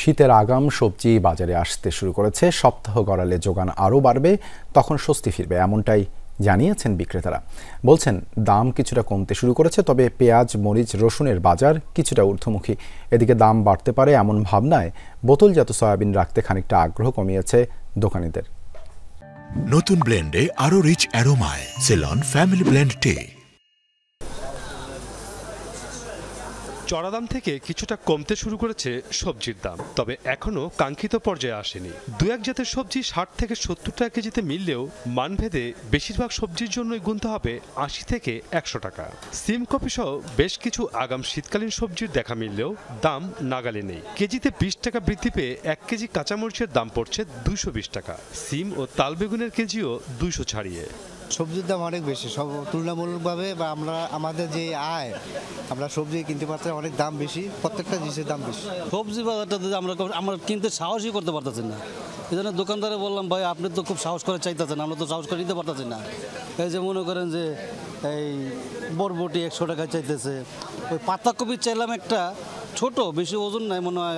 শীতের আগাম সবজি বাজারে আসতে শুরু করেছে। সপ্তাহ গড়ালে যোগান আরও বাড়বে, তখন স্বস্তি ফিরবে, এমনটাই জানিয়েছেন বিক্রেতারা। বলছেন দাম কিছুটা কমতে শুরু করেছে, তবে পেঁয়াজ, মরিচ, রসুনের বাজার কিছুটা ঊর্ধ্বমুখী। এদিকে দাম বাড়তে পারে এমন ভাবনায় বোতলজাত সয়াবিন রাখতে খানিকটা আগ্রহ কমিয়েছে দোকানীদের। নতুন ব্লেন্ডে আরও রিচ অ্যারোমায় সেলন ফ্যামিলি ব্লেন্ড টে। চড়া দাম থেকে কিছুটা কমতে শুরু করেছে সবজির দাম, তবে এখনো কাঙ্ক্ষিত পর্যায়ে আসেনি। দু এক জাতের সবজি ৬০ থেকে ৭০ টাকা কেজিতে মিললেও মানভেদে বেশিরভাগ সবজির জন্যই গুনতে হবে ৮০ থেকে ১০০ টাকা। সিম, কপি সহ বেশ কিছু আগাম শীতকালীন সবজির দেখা মিললেও দাম নাগালে নেই। কেজিতে ২০ টাকা বৃদ্ধি পেয়ে ১ কেজি কাঁচামরিচের দাম পড়ছে ২২০ টাকা। সিম ও তাল বেগুনের কেজিও ২০০ ছাড়িয়ে। সবজির দাম অনেক বেশি, সব তুলনামূলকভাবে, বা আমাদের যে আয়, আমরা সবজি কিনতে পারছি অনেক দাম বেশি, প্রত্যেকটা জিনিসের দাম বেশি। সবজি বাজারটাতে আমরা কিনতে সাহসই করতে পারতেছি না। এই জন্য দোকানদারে বললাম, ভাই আপনি তো খুব সাহস করে চাইতেছেন, আমরা তো সাহস করে নিতে পারতেছি না। এই যে মনে করেন যে এই বরবটি ১০০ টাকা চাইতেছে, ওই পাতাকপি চাইলাম একটা ছোট, বেশি ওজন নাই, মনে হয়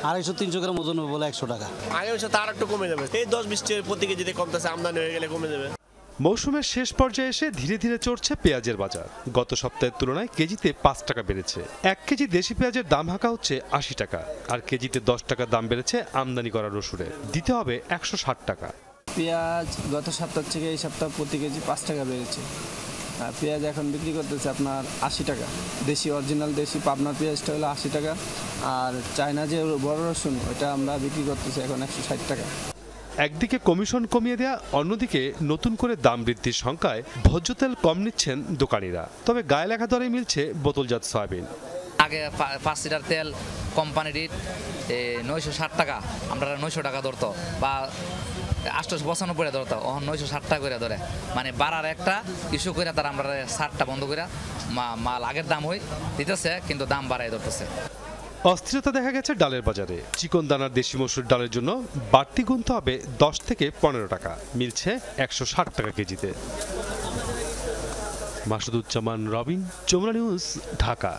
২৫০-৩০০ গ্রাম ওজন বলে ১০০ টাকা। আগের বছর তার একটু কমে যাবে, এই ১০-২০ প্রতি কেজিতে কমতেছে, আমদানি হয়ে গেলে কমে যাবে। মৌসুমের শেষ পর্যায়ে এসে ধীরে ধীরে চড়ছে পেঁয়াজের বাজার। গত সপ্তাহের তুলনায় কেজিতে ৫ টাকা বেড়েছে। ১ কেজি দেশি পেঁয়াজের দাম হাঁকা হচ্ছে ৮০ টাকা, আর কেজিতে ১০ টাকা দাম বেড়েছে আমদানি করা রসুনের, দিতে হবে ১৬০ টাকা। পেঁয়াজ গত সপ্তাহ থেকে এই সপ্তাহ প্রতি কেজি ৫ টাকা বেড়েছে। আর পেঁয়াজ এখন বিক্রি করতেছে আপনার ৮০ টাকা। দেশি অরিজিনাল দেশি পাবনার পেঁয়াজটা হলো ৮০ টাকা, আর চায়না যে বড় রসুন ওটা আমরা বিক্রি করতেছি এখন ১৬০ টাকা। একদিকে কমিশন কমিয়ে দেয়া, অন্যদিকে নতুন করে দাম বৃদ্ধির শঙ্কায় ভোজ্য তেল কম নিচ্ছেন দোকানিরা। তবে গায়ে লেখা দরে মিলছে বোতলজাত সয়াবিন। আগে ৫ লিটার তেল কোম্পানি রেট ৯৬০ টাকা, আমরা ৯০০ টাকা ধরতো, বা ৮৯৫ ধরতো, ওখানে ৯৬০ টাকা করে ধরে, মানে বাড়ার একটা ইস্যু করে তারা আমরা ৬০টা বন্ধ করে মাল আগের দাম হই দিতেছে, কিন্তু দাম বাড়াই ধরতেছে। অস্থিরতা দেখা গেছে ডালের বাজারে। চিকন দানার দেশি মসুর ডালের জন্য বাড়তি গুনতে হবে ১০ থেকে ১৫ টাকা, মিলছে ১৬০ টাকা কেজিতে। মাসুদুজ্জামান রবিন, যমুনা নিউজ, ঢাকা।